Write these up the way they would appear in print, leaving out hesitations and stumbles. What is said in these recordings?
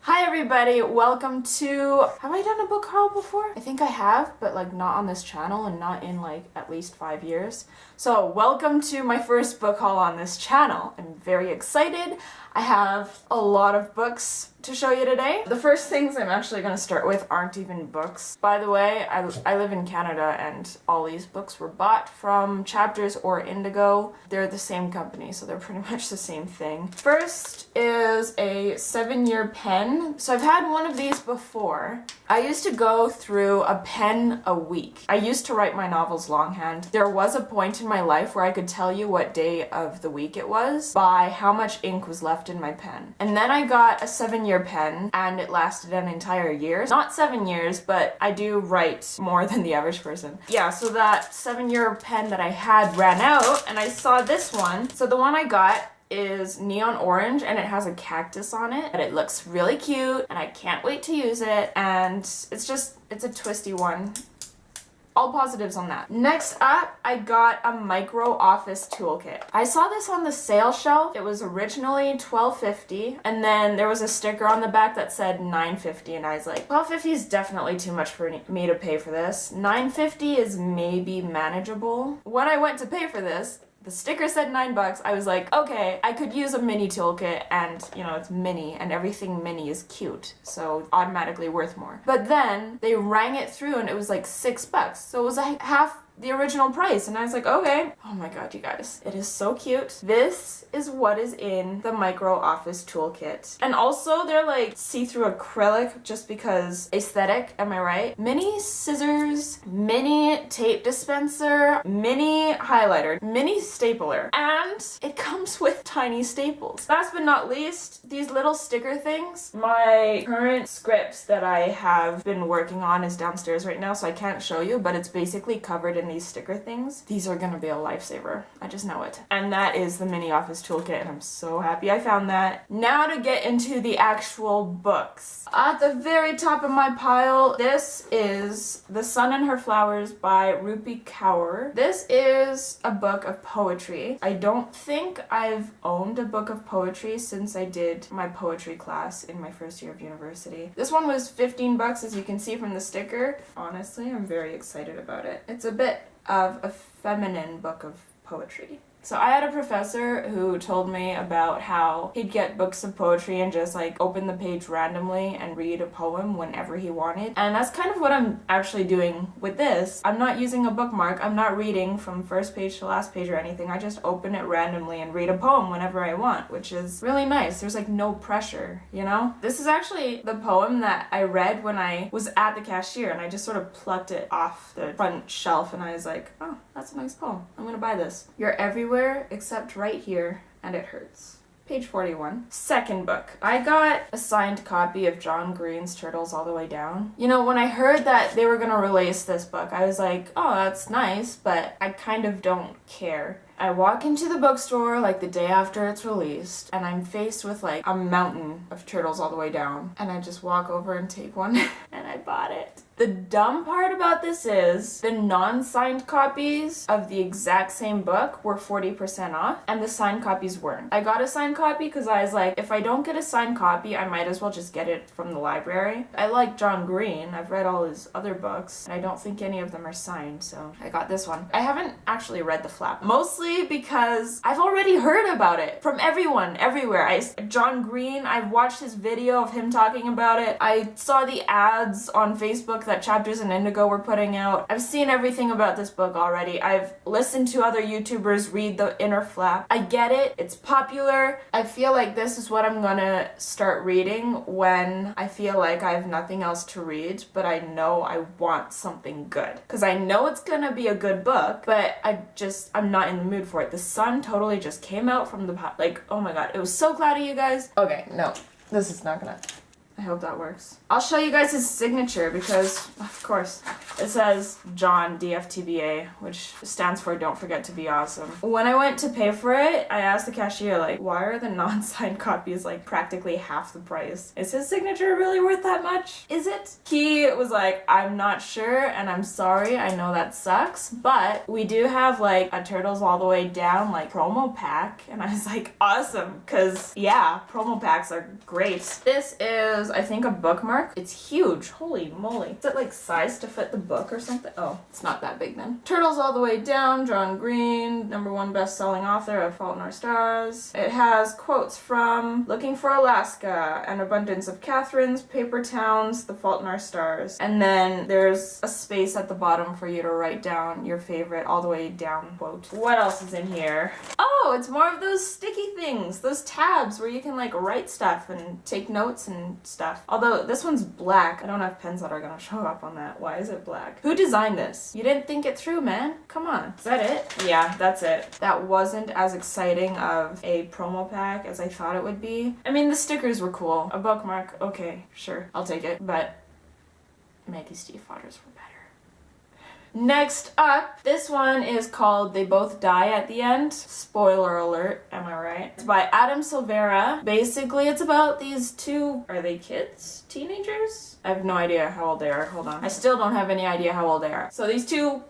Hi everybody, welcome to... Have I done a book haul before? I think I have, but like not on this channel and not in like at least 5 years. So welcome to my first book haul on this channel. I'm very excited. I have a lot of books to show you today. The first things I'm actually going to start with aren't even books. By the way, I live in Canada and all these books were bought from Chapters or Indigo. They're the same company, so they're pretty much the same thing. First is a 7-year pen. So I've had one of these before. I used to go through a pen a week. I used to write my novels longhand. There was a point in my life where I could tell you what day of the week it was by how much ink was left in my pen. And then I got a 7-year pen and it lasted an entire year. Not 7 years, but I do write more than the average person. Yeah, so that 7-year pen that I had ran out and I saw this one. So the one I got is neon orange and it has a cactus on it, and it looks really cute and I can't wait to use it, and it's a twisty one. All positives on that. Next up, I got a micro office toolkit. I saw this on the sale shelf. It was originally $12.50 and then there was a sticker on the back that said $9.50 and I was like, $12.50 is definitely too much for me to pay for this. $9.50 is maybe manageable. When I went to pay for this, the sticker said $9. I was like, okay, I could use a mini toolkit and, you know, it's mini and everything mini is cute, so automatically worth more. But then they rang it through and it was like $6. So it was like half the original price and I was like, okay. Oh my god, you guys, it is so cute. This is what is in the micro office toolkit. And also they're like see-through acrylic just because aesthetic, am I right? Mini scissors, mini tape dispenser, mini highlighter, mini stapler, and it comes with tiny staples. Last but not least, these little sticker things. My current script that I have been working on is downstairs right now, so I can't show you, but it's basically covered in these sticker things. These are gonna be a lifesaver. I just know it. And that is the mini office toolkit and I'm so happy I found that. Now to get into the actual books. At the very top of my pile, this is The Sun and Her Flowers by Rupi Kaur. This is a book of poetry. I don't think I've owned a book of poetry since I did my poetry class in my first year of university. This one was $15 as you can see from the sticker. Honestly, I'm very excited about it. It's a bit of a feminine book of poetry. So I had a professor who told me about how he'd get books of poetry and just like open the page randomly and read a poem whenever he wanted. And that's kind of what I'm actually doing with this. I'm not using a bookmark. I'm not reading from first page to last page or anything. I just open it randomly and read a poem whenever I want, which is really nice. There's like no pressure, you know? This is actually the poem that I read when I was at the cashier and I just sort of plucked it off the front shelf and I was like, oh, that's a nice poem. I'm gonna buy this. You're everywhere except right here, and it hurts. Page 41. Second book. I got a signed copy of John Green's Turtles All the Way Down. You know, when I heard that they were gonna release this book, I was like, oh, that's nice, but I kind of don't care. I walk into the bookstore like the day after it's released and I'm faced with like a mountain of Turtles All the Way Down, and I just walk over and take one and I bought it. The dumb part about this is the non-signed copies of the exact same book were 40% off and the signed copies weren't. I got a signed copy because I was like, if I don't get a signed copy, I might as well just get it from the library. I like John Green. I've read all his other books and I don't think any of them are signed, so I got this one. I haven't actually read The Flap, mostly because I've already heard about it from everyone, everywhere. John Green, I've watched his video of him talking about it. I saw the ads on Facebook that Chapters and Indigo were putting out. I've seen everything about this book already. I've listened to other YouTubers read The Inner Flap. I get it. It's popular. I feel like this is what I'm gonna start reading when I feel like I have nothing else to read, but I know I want something good. Because I know it's gonna be a good book, but I'm not in the mood for it. The sun totally just came out from the like, oh my god, it was so cloudy, you guys. Okay, no, this is not gonna... I hope that works. I'll show you guys his signature because, of course, it says John DFTBA, which stands for Don't Forget to Be Awesome. When I went to pay for it, I asked the cashier, like, why are the non-signed copies like practically half the price? Is his signature really worth that much? Is it? He was like, I'm not sure and I'm sorry, I know that sucks, but we do have like a Turtles All the Way Down like promo pack. And I was like, awesome, because yeah, promo packs are great. This is I think a bookmark. It's huge. Holy moly. Is it like sized to fit the book or something? Oh, it's not that big then. Turtles All the Way Down, John Green, #1 best-selling author of Fault in Our Stars. It has quotes from Looking for Alaska, An Abundance of Catherines, Paper Towns, The Fault in Our Stars. And then there's a space at the bottom for you to write down your favorite all the way down quote. What else is in here? Oh, it's more of those sticky things, those tabs where you can like write stuff and take notes and stuff. Although this one's black. I don't have pens that are gonna show up on that. Why is it black? Who designed this? You didn't think it through, man. Come on. Is that it? Yeah, that's it. That wasn't as exciting of a promo pack as I thought it would be. I mean, the stickers were cool. A bookmark, okay, sure, I'll take it. But Maggie Stiefvater's were better. Next up, this one is called They Both Die at the End. Spoiler alert, am I right? It's by Adam Silvera. Basically, it's about these two, are they kids? Teenagers? I have no idea how old they are. Hold on. I still don't have any idea how old they are. So these two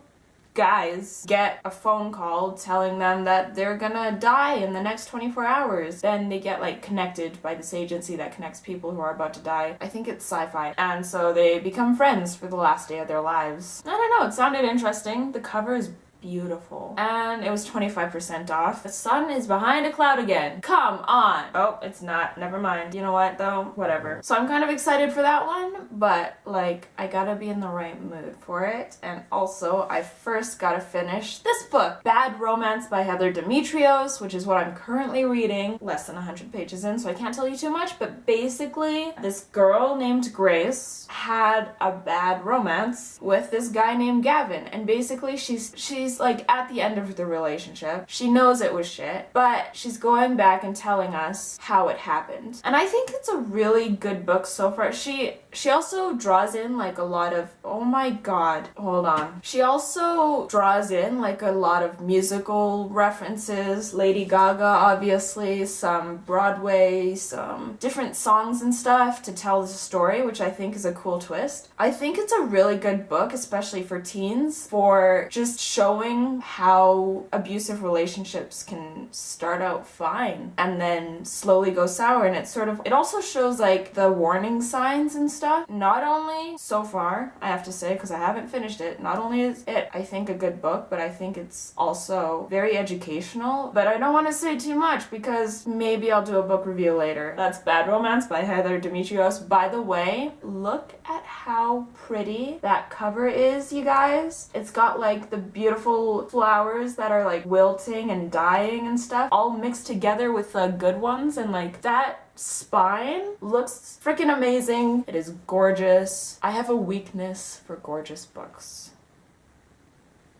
guys get a phone call telling them that they're gonna die in the next 24 hours. Then they get like connected by this agency that connects people who are about to die. I think it's sci-fi. And so they become friends for the last day of their lives. I don't know, it sounded interesting. The cover is beautiful. And it was 25% off. The sun is behind a cloud again. Come on. Oh, it's not. Never mind. You know what though? Whatever. So I'm kind of excited for that one, but like I gotta be in the right mood for it. And also I first gotta finish this book, Bad Romance by Heather Demetrios, which is what I'm currently reading. Less than 100 pages in, so I can't tell you too much, but basically this girl named Grace had a bad romance with this guy named Gavin, and basically she's like at the end of the relationship. She knows it was shit, but she's going back and telling us how it happened. And I think it's a really good book so far. She also draws in like a lot of, oh my god, hold on. She also draws in like a lot of musical references, Lady Gaga obviously, some Broadway, some different songs and stuff to tell the story, which I think is a cool twist. I think it's a really good book, especially for teens, for just showing how abusive relationships can start out fine and then slowly go sour. And it also shows like the warning signs and stuff. Not only so far, I have to say, because I haven't finished it, not only is it, I think, a good book, but I think it's also very educational. But I don't want to say too much because maybe I'll do a book review later. That's Bad Romance by Heather Demetrios. By the way, look at how pretty that cover is, you guys. It's got like the beautiful flowers that are like wilting and dying and stuff all mixed together with the good ones, and like that spine looks freaking amazing. It is gorgeous. I have a weakness for gorgeous books.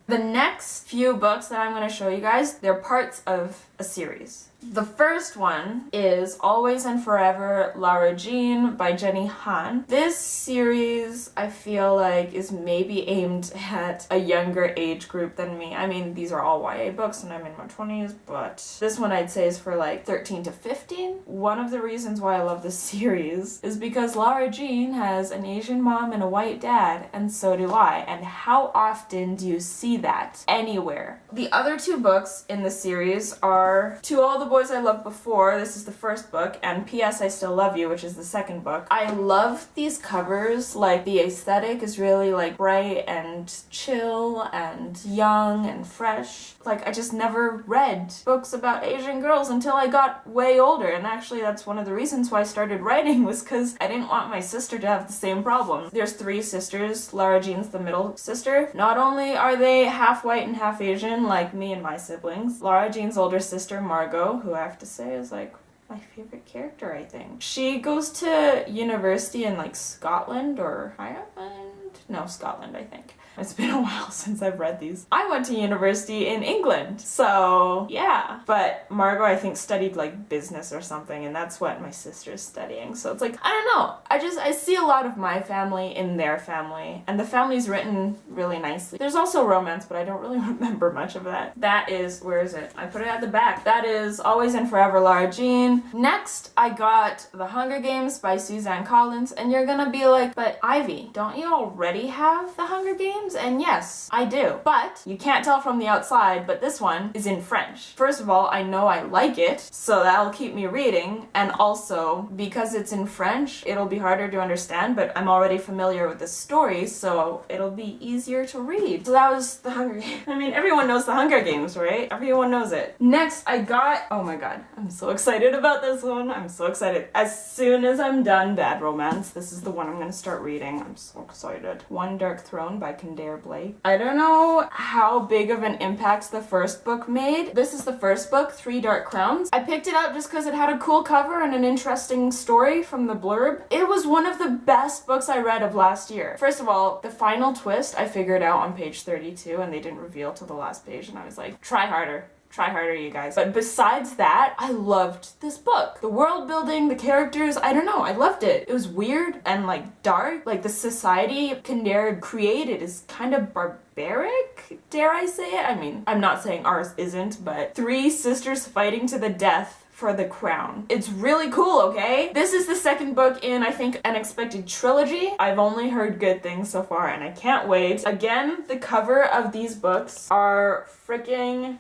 The next few books that I'm going to show you guys, they're parts of a series. The first one is Always and Forever, Lara Jean by Jenny Han. This series, I feel like, is maybe aimed at a younger age group than me. I mean, these are all YA books and I'm in my 20s, but this one I'd say is for like 13 to 15. One of the reasons why I love this series is because Lara Jean has an Asian mom and a white dad, and so do I. And how often do you see that anywhere? The other two books in the series are To All the Boys I Loved Before, this is the first book, and P.S. I Still Love You, which is the second book. I love these covers. Like, the aesthetic is really like bright and chill and young and fresh. Like, I just never read books about Asian girls until I got way older, and actually that's one of the reasons why I started writing, was because I didn't want my sister to have the same problem. There's 3 sisters. Lara Jean's the middle sister. Not only are they half white and half Asian like me and my siblings, Lara Jean's older sister Margot, who I have to say is like my favorite character, I think. She goes to university in like Scotland or Ireland? No, Scotland, I think. It's been a while since I've read these. I went to university in England, so yeah. But Margot, I think, studied like business or something, and that's what my sister's studying. So it's like, I don't know. I see a lot of my family in their family, and the family's written really nicely. There's also romance, but I don't really remember much of that. That is, where is it? I put it at the back. That is Always and Forever, Lara Jean. Next, I got The Hunger Games by Suzanne Collins, and you're gonna be like, but Ivy, don't you already already have The Hunger Games, and yes, I do. But you can't tell from the outside, but this one is in French. First of all, I know I like it, so that'll keep me reading, and also, because it's in French, it'll be harder to understand, but I'm already familiar with the story, so it'll be easier to read. So that was The Hunger Games. I mean, everyone knows The Hunger Games, right? Everyone knows it. Next, I got, oh my god, I'm so excited about this one. I'm so excited. As soon as I'm done Bad Romance, this is the one I'm gonna start reading. I'm so excited. One Dark Throne by Kendare Blake. I don't know how big of an impact the first book made. This is the first book, Three Dark Crowns. I picked it up just because it had a cool cover and an interesting story from the blurb. It was one of the best books I read of last year. First of all, the final twist I figured out on page 32 and they didn't reveal till the last page, and I was like, try harder. Try harder, you guys. But besides that, I loved this book. The world building, the characters, I don't know, I loved it. It was weird and like dark. Like the society Kendare created is kind of barbaric, dare I say it? I mean, I'm not saying ours isn't, but three sisters fighting to the death for the crown. It's really cool, okay? This is the second book in, I think, Unexpected Trilogy. I've only heard good things so far and I can't wait. Again, the cover of these books are freaking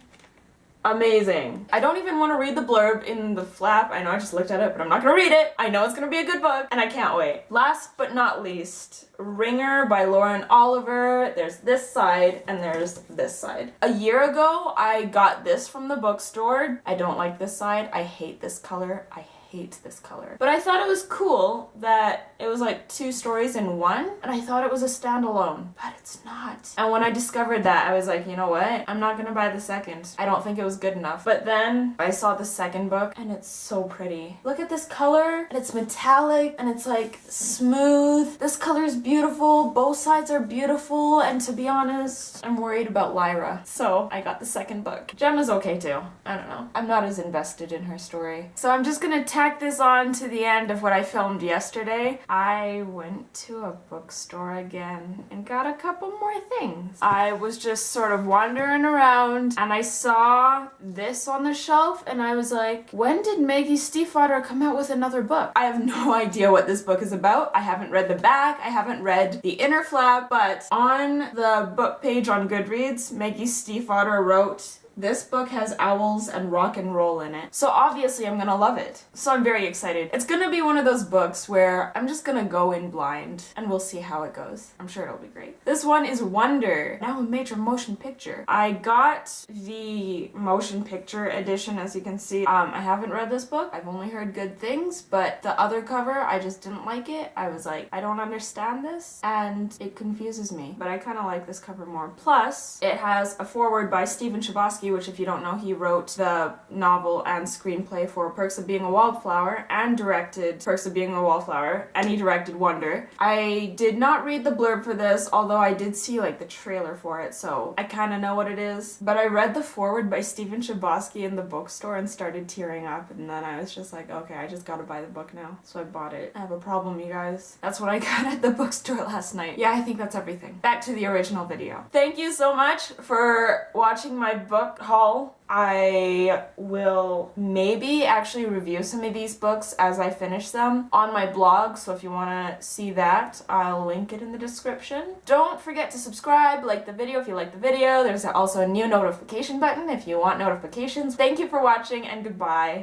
amazing. I don't even want to read the blurb in the flap. I know I just looked at it, but I'm not gonna read it. I know it's gonna be a good book, and I can't wait. Last but not least, Ringer by Lauren Oliver. There's this side, and there's this side. A year ago, I got this from the bookstore. I don't like this side. I hate this color. I hate this color. But I thought it was cool that it was like two stories in one, and I thought it was a standalone, but it's not. And when I discovered that, I was like, you know what? I'm not gonna buy the second. I don't think it was good enough. But then I saw the second book, and it's so pretty. Look at this color, and it's metallic, and it's like smooth. This color is beautiful. Both sides are beautiful, and to be honest, I'm worried about Lyra. So I got the second book. Gemma's okay too. I don't know. I'm not as invested in her story. So I'm just gonna tack this on to the end of what I filmed yesterday. I went to a bookstore again and got a couple more things. I was just sort of wandering around and I saw this on the shelf and I was like, when did Maggie Stiefvater come out with another book? I have no idea what this book is about. I haven't read the back, I haven't read the inner flap, but on the book page on Goodreads, Maggie Stiefvater wrote, this book has owls and rock and roll in it. So obviously I'm gonna love it. So I'm very excited. It's gonna be one of those books where I'm just gonna go in blind and we'll see how it goes. I'm sure it'll be great. This one is Wonder, now a major motion picture. I got the motion picture edition, as you can see. I haven't read this book. I've only heard good things, but the other cover, I just didn't like it. I was like, I don't understand this, and it confuses me. But I kind of like this cover more. Plus, it has a foreword by Stephen Chbosky, which, if you don't know, he wrote the novel and screenplay for Perks of Being a Wallflower and directed Perks of Being a Wallflower, and he directed Wonder. I did not read the blurb for this, although I did see like the trailer for it, so I kind of know what it is. But I read the foreword by Stephen Chbosky in the bookstore and started tearing up, and then I was just like, okay, I just gotta buy the book now. So I bought it. I have a problem, you guys. That's what I got at the bookstore last night. Yeah, I think that's everything. Back to the original video. Thank you so much for watching my book haul. I will maybe actually review some of these books as I finish them on my blog, so if you want to see that, I'll link it in the description. Don't forget to subscribe, like the video if you like the video. There's also a new notification button if you want notifications. Thank you for watching, and goodbye.